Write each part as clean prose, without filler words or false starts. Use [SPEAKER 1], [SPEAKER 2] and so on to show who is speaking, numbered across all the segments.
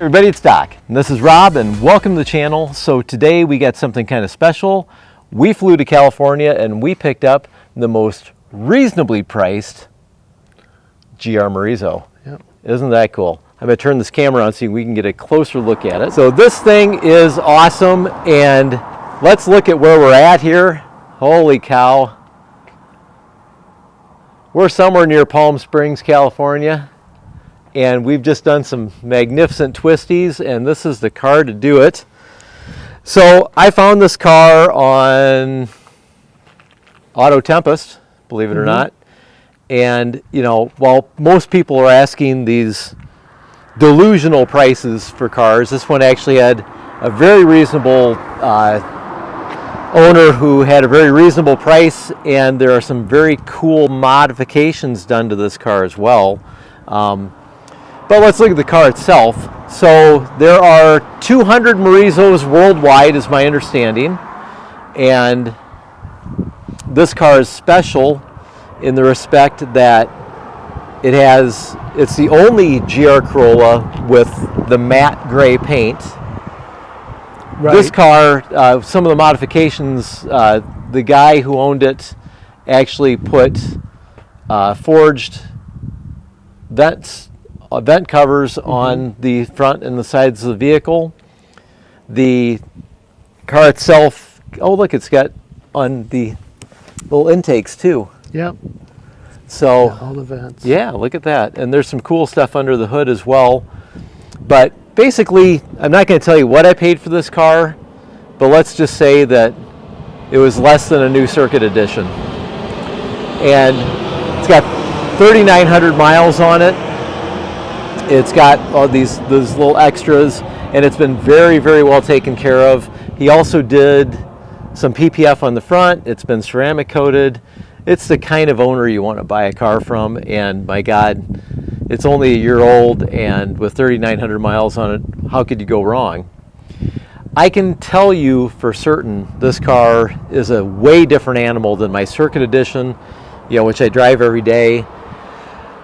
[SPEAKER 1] Everybody, it's Doc, and this is Rob, and welcome to the channel. So today we got something kind of special. We flew to California and we picked up the most reasonably priced GR Morizo.
[SPEAKER 2] Yep.
[SPEAKER 1] Isn't that cool? I'm going to turn this camera on so we can get a closer look at it. So this thing is awesome, and let's look at where we're at here. Holy cow. We're somewhere near Palm Springs, California, and we've just done some magnificent twisties, and this is the car to do it. So I found this car on Auto Tempest, believe it or not. And, you know, while most people are asking these delusional prices for cars, this one actually had a very reasonable owner who had a very reasonable price, and there are some very cool modifications done to this car as well. But let's look at the car itself. So there are 200 Morizos worldwide, is my understanding, and this car is special in the respect that it's the only GR Corolla with the matte gray paint.
[SPEAKER 2] Right.
[SPEAKER 1] This car, some of the modifications, the guy who owned it actually put forged vent covers on the front and the sides of the vehicle. The car itself, oh look, it's got on the little intakes too.
[SPEAKER 2] Yep.
[SPEAKER 1] So
[SPEAKER 2] Yeah, all the vents.
[SPEAKER 1] yeah, look at that. And there's some cool stuff under the hood as well. But basically, I'm not going to tell you what I paid for this car, but let's just say that it was less than a new Circuit Edition. And it's got 3,900 miles on it. It's got all those little extras, and it's been very, very well taken care of. He also did some PPF on the front. It's been ceramic coated. It's the kind of owner you want to buy a car from, and my God, it's only a year old, and with 3,900 miles on it, how could you go wrong? I can tell you for certain this car is a way different animal than my Circuit Edition, which I drive every day.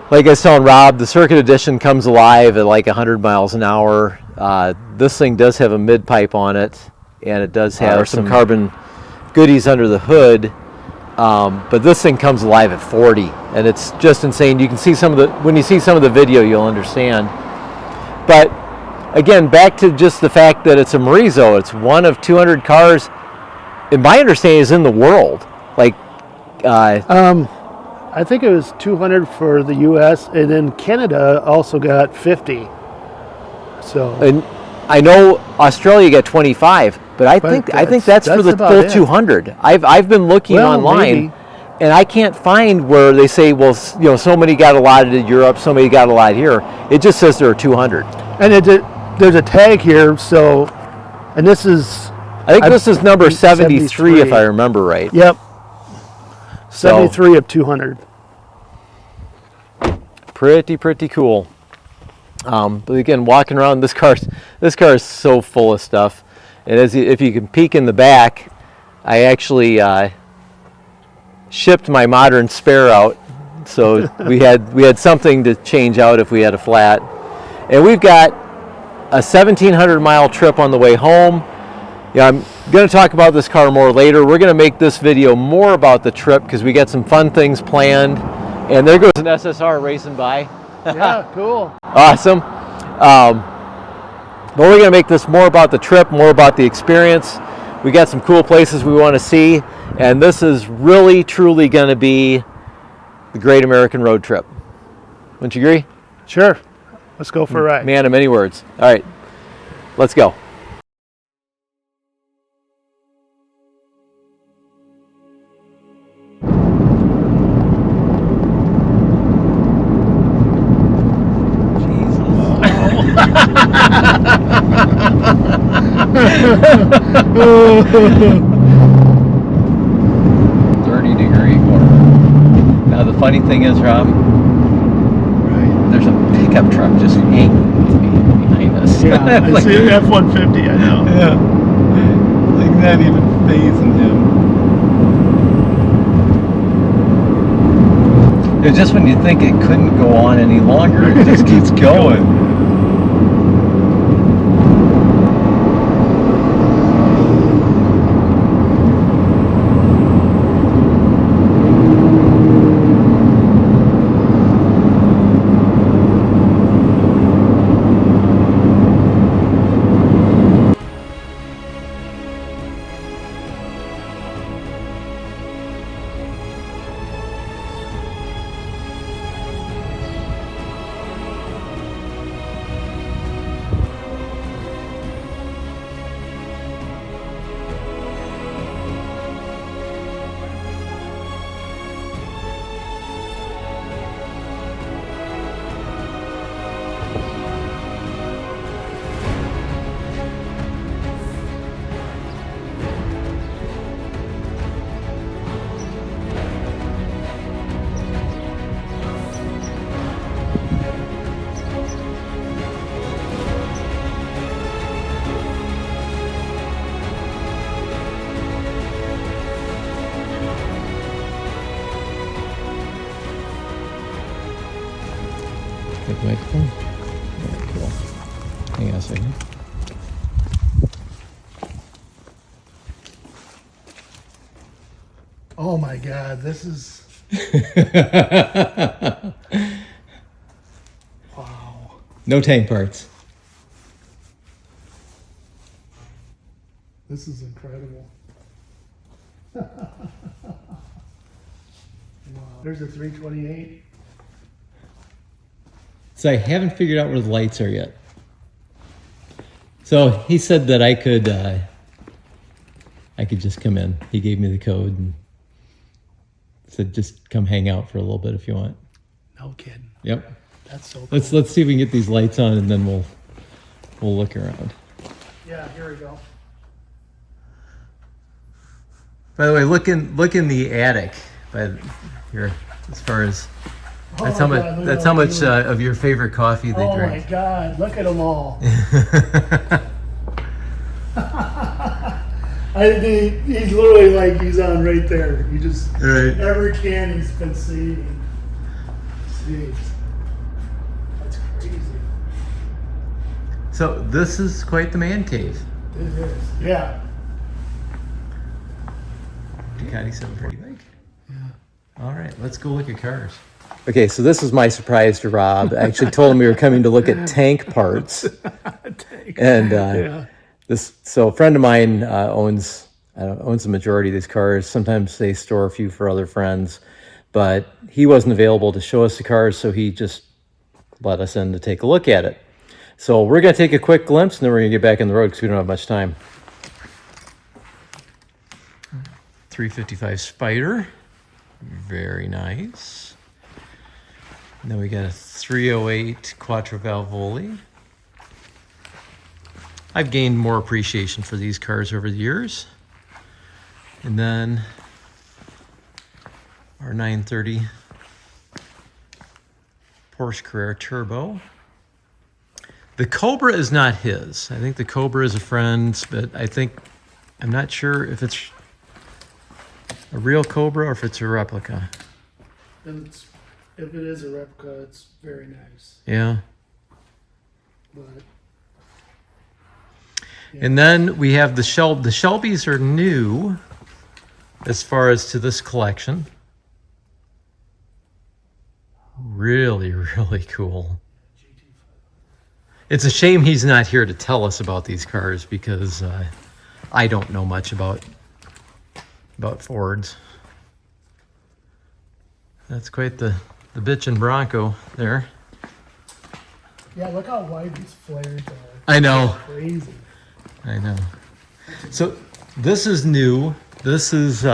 [SPEAKER 1] Like I was telling Rob, the Circuit Edition comes alive at like 100 miles an hour. This thing does have a mid-pipe on it, and it does have some carbon goodies under the hood. But this thing comes alive at 40, and it's just insane. You can see when you see some of the video, you'll understand. But again, back to just the fact that it's a Morizo. It's one of 200 cars, in my understanding, is in the world. Like,
[SPEAKER 2] I think it was 200 for the U.S. and then Canada also got 50. So.
[SPEAKER 1] And I know Australia got 25, but I think that's for the full 200. I've been looking online, and I can't find where they say, well, so many got allotted in Europe, so many got allotted here. It just says there are 200.
[SPEAKER 2] And there's a tag here, so, and this is.
[SPEAKER 1] I think this is number 73, if I remember right.
[SPEAKER 2] Yep. 73 of 200.
[SPEAKER 1] Pretty cool. But again, walking around, this car is so full of stuff. And if you can peek in the back, I actually shipped my modern spare out, so we had something to change out if we had a flat. And we've got a 1,700 mile trip on the way home. I'm going to talk about this car more later. We're going to make this video more about the trip because we got some fun things planned. And there goes an SSR racing by.
[SPEAKER 2] Yeah, cool.
[SPEAKER 1] Awesome. But we're going to make this more about the trip, more about the experience. We got some cool places we want to see, and this is really, truly going to be the Great American Road Trip. Wouldn't you agree?
[SPEAKER 2] Sure. Let's go for a ride.
[SPEAKER 1] Man of many words. All right, let's go. Now the funny thing is, Rob, there's a pickup truck just hanging behind us.
[SPEAKER 2] Yeah, I see an F-150, I know.
[SPEAKER 1] Yeah. Like not even phasing him. It's just when you think it couldn't go on any longer, it just keeps going. Take the microphone. Very cool. Hang on a second.
[SPEAKER 2] Oh my God, this is. Wow.
[SPEAKER 1] No tank parts.
[SPEAKER 2] This is incredible. Wow. There's a 328.
[SPEAKER 1] So I haven't figured out where the lights are yet. So he said that I could just come in. He gave me the code and said just come hang out for a little bit if you want.
[SPEAKER 2] No kidding.
[SPEAKER 1] Yep.
[SPEAKER 2] That's so cool.
[SPEAKER 1] Let's see if we can get these lights on and then we'll look around.
[SPEAKER 2] Yeah, here we go.
[SPEAKER 1] By the way, look in the attic. Here, as far as that's how much of your favorite coffee they
[SPEAKER 2] Oh
[SPEAKER 1] drink.
[SPEAKER 2] my God, look at them all. He's literally like he's on right there. You just
[SPEAKER 1] Right.
[SPEAKER 2] every can he's been seeing. Jeez, that's crazy.
[SPEAKER 1] So this is quite the man cave.
[SPEAKER 2] It is. Yeah.
[SPEAKER 1] Ducati 740 bike. Yeah. All right, let's go look at cars. Okay, so this is my surprise to Rob. I actually told him we were coming to look at tank parts. And so a friend of mine owns the majority of these cars. Sometimes they store a few for other friends, but he wasn't available to show us the cars, so he just let us in to take a look at it. So we're going to take a quick glimpse, and then we're going to get back on the road because we don't have much time. 355 Spider, very nice. And then we got a 308 Quattro Valvoli. I've gained more appreciation for these cars over the years. And then our 930 Porsche Carrera Turbo. The Cobra is not his. I think the Cobra is a friend's, but I'm not sure if it's a real Cobra or if it's a replica.
[SPEAKER 2] And if it is a replica, it's very nice.
[SPEAKER 1] Yeah.
[SPEAKER 2] But
[SPEAKER 1] And then we have the Shelbys are new as far as to this collection. Really, really cool. It's a shame he's not here to tell us about these cars because I don't know much about Fords. That's quite the bitchin' Bronco there.
[SPEAKER 2] yeah, look how wide these flares are.
[SPEAKER 1] I know.
[SPEAKER 2] Crazy.
[SPEAKER 1] I know. So this is new. This is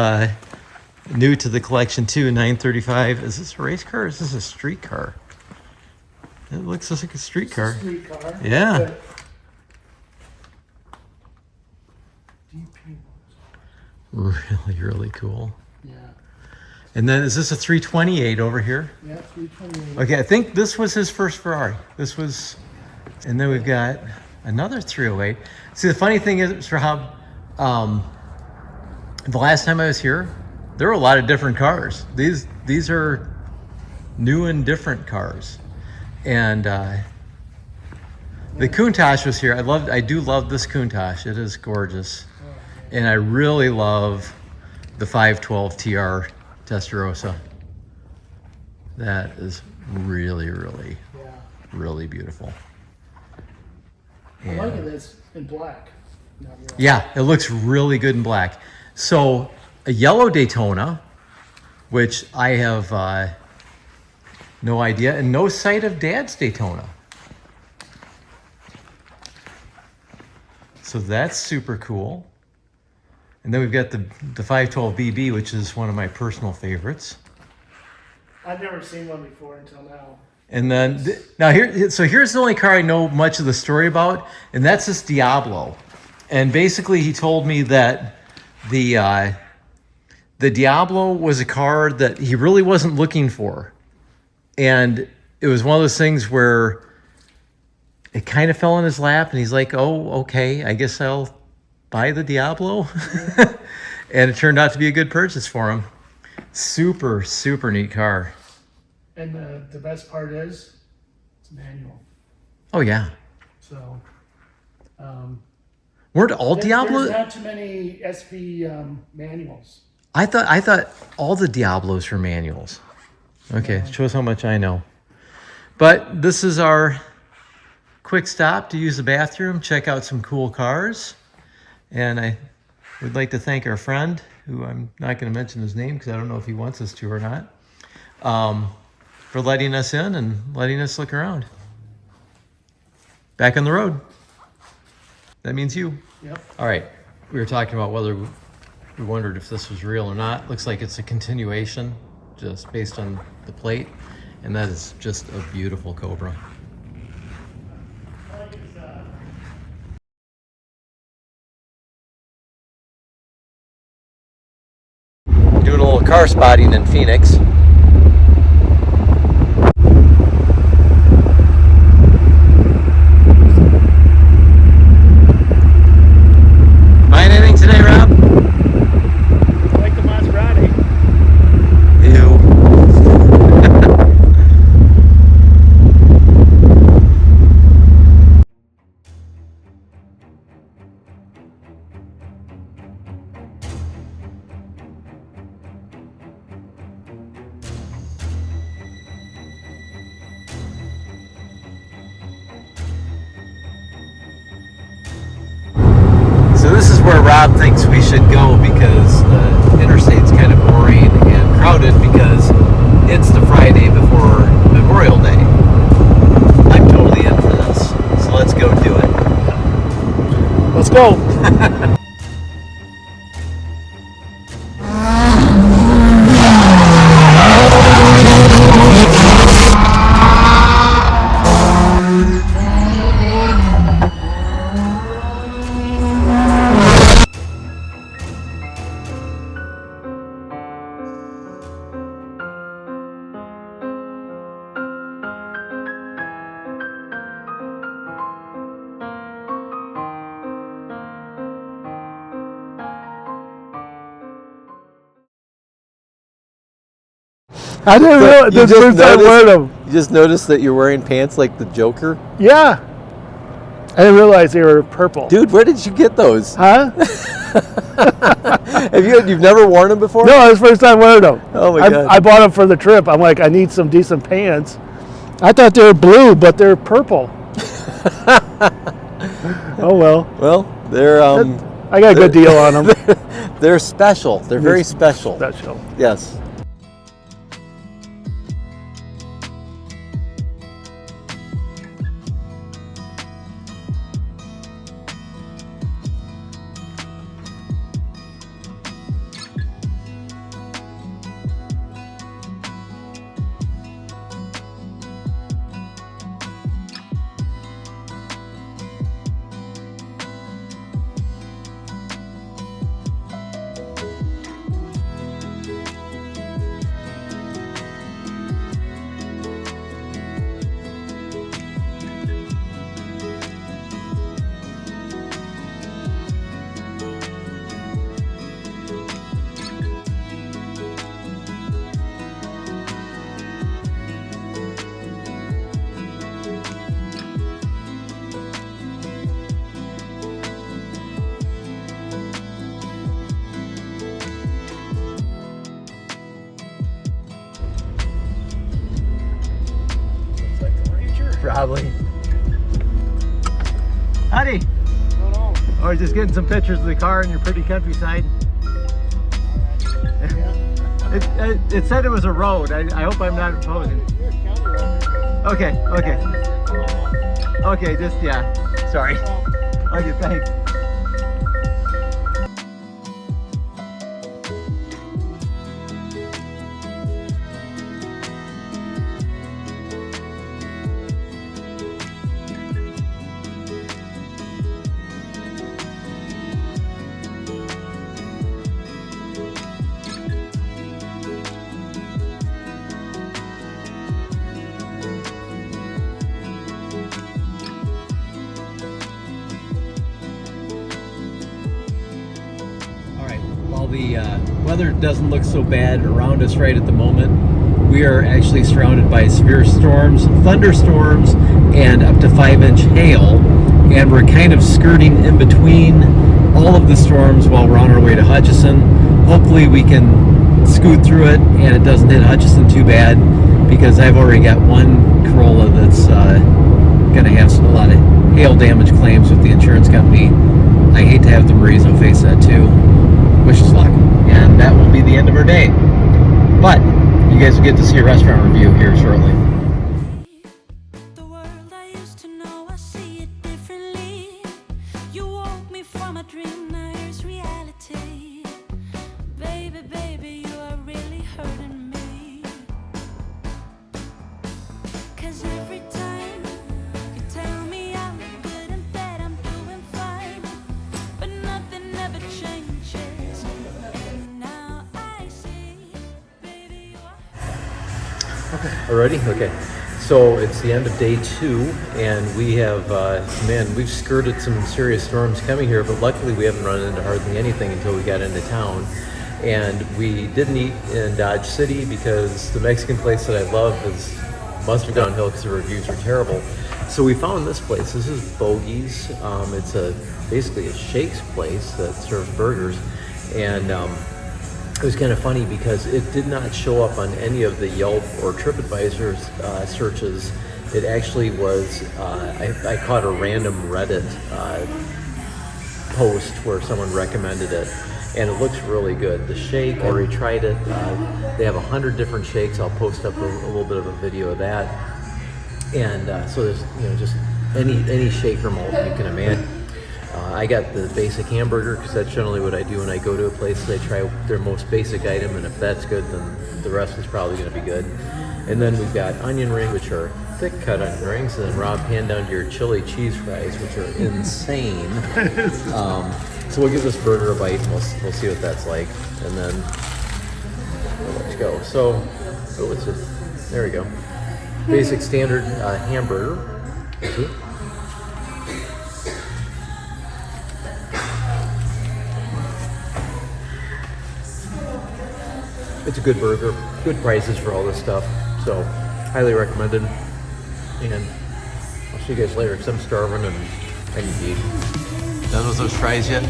[SPEAKER 1] new to the collection too. 935. Is this a race car or is this a street car? It looks just like a street car.
[SPEAKER 2] Street car.
[SPEAKER 1] Yeah.
[SPEAKER 2] DP.
[SPEAKER 1] Really, really cool.
[SPEAKER 2] Yeah.
[SPEAKER 1] And then is this a 328 over here?
[SPEAKER 2] Yeah, 328.
[SPEAKER 1] Okay, I think this was his first Ferrari. And then we've got another 308. See, the funny thing is, Rob, the last time I was here, there were a lot of different cars. These are new and different cars. And the Countach was here. I do love this Countach. It is gorgeous. And I really love the 512 TR Testarossa. That is really, really, really beautiful.
[SPEAKER 2] I like it that's in black.
[SPEAKER 1] Yeah, it looks really good in black. So a yellow Daytona, which I have no idea, and no sight of Dad's Daytona. So that's super cool. And then we've got the 512 BB, which is one of my personal favorites.
[SPEAKER 2] I've never seen one before until now.
[SPEAKER 1] And then here's the only car I know much of the story about, and that's this Diablo. And basically, he told me that the Diablo was a car that he really wasn't looking for, and it was one of those things where it kind of fell in his lap, and he's like, "Oh, okay, I guess I'll buy the Diablo," and it turned out to be a good purchase for him. Super, super neat car.
[SPEAKER 2] And the best part is, it's manual.
[SPEAKER 1] Oh yeah.
[SPEAKER 2] So
[SPEAKER 1] Weren't all Diablos?
[SPEAKER 2] There's not too many SV manuals.
[SPEAKER 1] I thought all the Diablos were manuals. Okay, shows how much I know. But this is our quick stop to use the bathroom, check out some cool cars. And I would like to thank our friend, who I'm not going to mention his name because I don't know if he wants us to or not, for letting us in and letting us look around. Back on the road. That means you.
[SPEAKER 2] Yep.
[SPEAKER 1] All right. We were talking about whether we wondered if this was real or not. Looks like it's a continuation just based on the plate. And that is just a beautiful Cobra. Doing a little car spotting in Phoenix. Buying anything today, Rob?
[SPEAKER 2] Like the Maserati.
[SPEAKER 1] Ew. So this is where Rob thinks we should go because the interstate's kind of boring and crowded because it's the Friday before Memorial Day. I'm totally in for this, so let's go do it.
[SPEAKER 2] Let's go. I didn't realize this first time wearing them.
[SPEAKER 1] You just noticed that you're wearing pants like the Joker?
[SPEAKER 2] Yeah. I didn't realize they were purple.
[SPEAKER 1] Dude, where did you get those?
[SPEAKER 2] Huh?
[SPEAKER 1] You've never worn them before?
[SPEAKER 2] No, it's the first time wearing them.
[SPEAKER 1] Oh my God.
[SPEAKER 2] I bought them for the trip. I'm like, I need some decent pants. I thought they were blue, but they're purple. Oh well.
[SPEAKER 1] Well, they're
[SPEAKER 2] I got a good deal on them.
[SPEAKER 1] they're special. They're very special.
[SPEAKER 2] Special.
[SPEAKER 1] Yes. Probably. Howdy. Or just getting some pictures of the car in your pretty countryside. It said it was a road. I hope I'm not imposing. Okay, okay. Okay, just, yeah. Sorry. Okay, thanks. the weather doesn't look so bad around us right at the moment. We are actually surrounded by severe storms, thunderstorms, and up to 5-inch hail. And we're kind of skirting in between all of the storms while we're on our way to Hutchinson. Hopefully we can scoot through it and it doesn't hit Hutchinson too bad, because I've already got one Corolla that's going to have a lot of hail damage claims with the insurance company. I hate to have the Morizo face that too. Wish us luck. And that will be the end of our day. But you guys will get to see a restaurant review here shortly.
[SPEAKER 3] The world I used to know, I see it differently. You woke me from a dream, now here's reality. Baby, baby, you are really hurting me. 'Cause every time you tell me I look good and that I'm doing fine, but nothing ever changes. And now I see, baby, you are.
[SPEAKER 1] Alrighty? Okay. So it's the end of day 2, and we have, we've skirted some serious storms coming here, but luckily we haven't run into hardly anything until we got into town. And we didn't eat in Dodge City because the Mexican place that I love must have downhill because the reviews are terrible. So we found this place. This is Bogey's. It's basically a shakes place that serves burgers. And it was kind of funny because it did not show up on any of the Yelp or TripAdvisor searches. It actually was, I caught a random Reddit post where someone recommended it, and it looks really good. The shake, I already tried it. They have 100 different shakes. I'll post up a little bit of a video of that. And so there's, just any shaker mold you can imagine. I got the basic hamburger because that's generally what I do when I go to a place. I try their most basic item, and if that's good, then the rest is probably going to be good. And then we've got onion rings, which are thick cut onion rings, and then Rob, hand down to your chili cheese fries, which are insane. So we'll give this burger a bite, and we'll see what that's like, and then let's go. So, what's it? There we go. Basic standard hamburger. It's a good burger, good prices for all this stuff, so highly recommended. And I'll see you guys later because I'm starving and I need to eat. Done with those fries yet?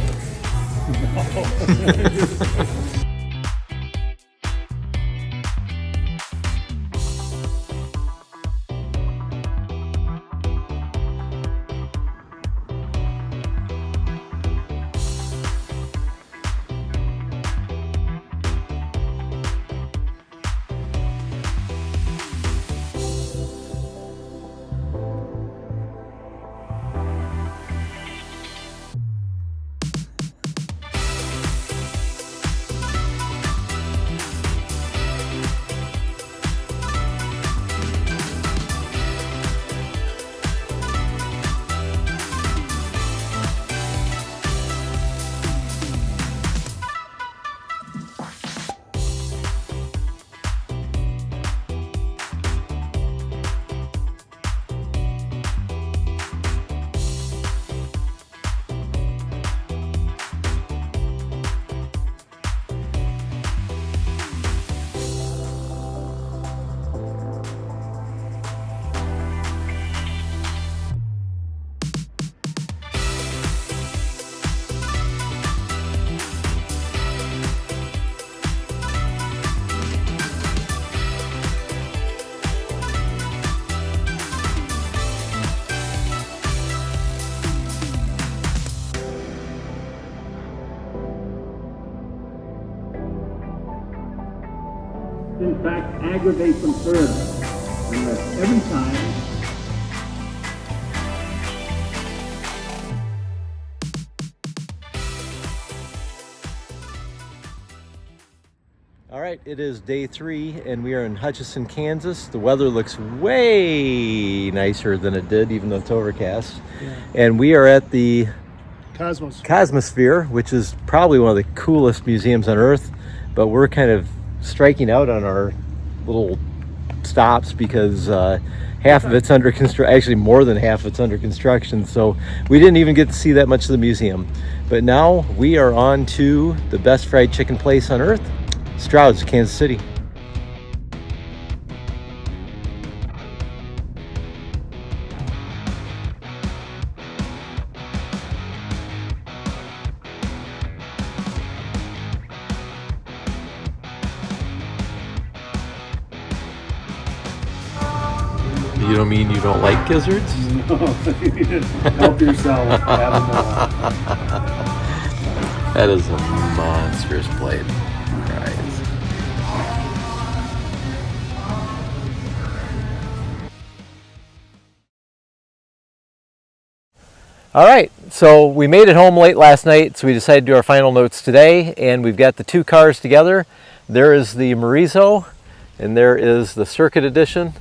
[SPEAKER 4] In fact, aggravate them further. And every time.
[SPEAKER 1] All right, it is day 3 and we are in Hutchinson, Kansas. The weather looks way nicer than it did, even though it's overcast. Yeah. And we are at the Cosmosphere, which is probably one of the coolest museums on earth, but we're kind of striking out on our little stops because half of it's under construction, actually more than half of it's under construction, so we didn't even get to see that much of the museum. But now we are on to the best fried chicken place on earth, Stroud's, Kansas City. You don't mean you don't like gizzards?
[SPEAKER 2] Help yourself. Have them all.
[SPEAKER 1] That is a monstrous plate. Right. All right, so we made it home late last night, so we decided to do our final notes today, and we've got the two cars together. There is the Morizo, and there is the Circuit Edition,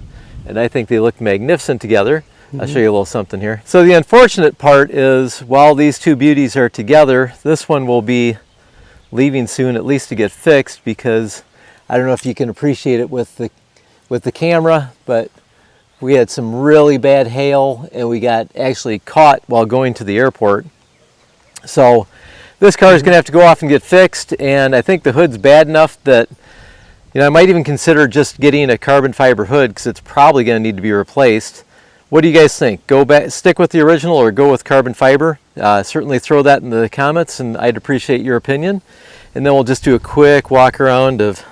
[SPEAKER 1] and I think they look magnificent together. I'll show you a little something here. So the unfortunate part is, while these two beauties are together, this one will be leaving soon, at least to get fixed, because I don't know if you can appreciate it with the camera, but we had some really bad hail and we got actually caught while going to the airport. So this car is going to have to go off and get fixed, and I think the hood's bad enough that, you know, I might even consider just getting a carbon fiber hood, because it's probably going to need to be replaced. What do you guys think? Go back, stick with the original, or go with carbon fiber? Certainly throw that in the comments, and I'd appreciate your opinion. And then we'll just do a quick walk around of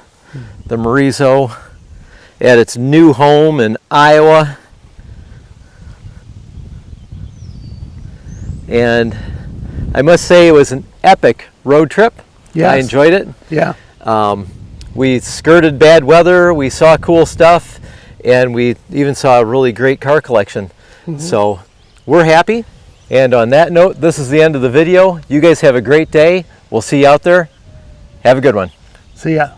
[SPEAKER 1] the Morizo at its new home in Iowa. And I must say it was an epic road trip.
[SPEAKER 2] Yes.
[SPEAKER 1] I enjoyed it.
[SPEAKER 2] Yeah.
[SPEAKER 1] We skirted bad weather, we saw cool stuff, and we even saw a really great car collection. So we're happy. And on that note, this is the end of the video. You guys have a great day. We'll see you out there. Have a good one.
[SPEAKER 2] See ya.